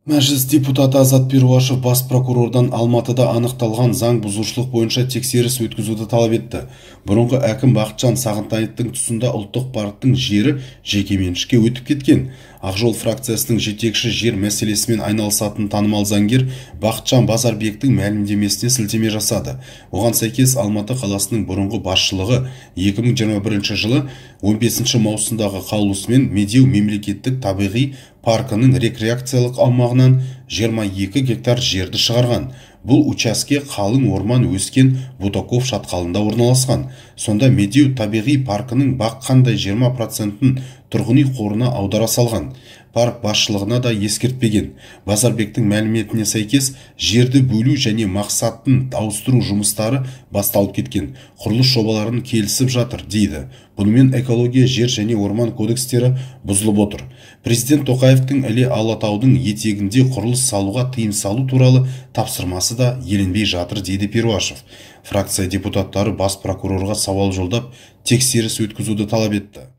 Мәжіліс депутаты Азат Перуашев бас прокурордан Алматыда анықталған заң бұзушылық бойынша тексеріс өткізуді талап етті. Бұрынғы әкім Бақытжан Сағынтаевтың тұсында ұлттық парктың жері жекеменшікке өтіп кеткен. Ақ жол фракциясының жетекші жер мәселесімен айналысатын танымал заңгер Бақытжан Базарбектің мәлімдемесіне сілтеме жасады. Оған сәйкес Алматы қаласының бұрынғы басшылығы 2021 жылы 15 маусымдағы қаулысымен Медеу мемлекеттік табиғи паркының рекреациялық аумағынан 22 гектар жерді шығарған. Бұл учаске қалың орман өскен Бутаков шатқалында орналасқан. Сонда Медеу табиғи паркының баққандай 20%-ын тұрғын үй қорына аудара салған. Парк басшылығына да ескертпеген. Базарбектің мәліметіне сәйкес, жерді бөлу және мақсатын ауыстыру жұмыстары басталып кеткен. Құрылыс жобаларын келісіп жатыр, дейді. Бұнымен экология, жер және орман кодекстері бұзылып отыр. Президент Тоқаевтың Іле Алатаудың етегінде құрылыс салуға тыйым салу туралы тапсырмасы да еленбей жатыр, дейді Перуашев. Фракция депутаттары бас прокурорға сауал жолдап, тексеріс өткізуді талап етті.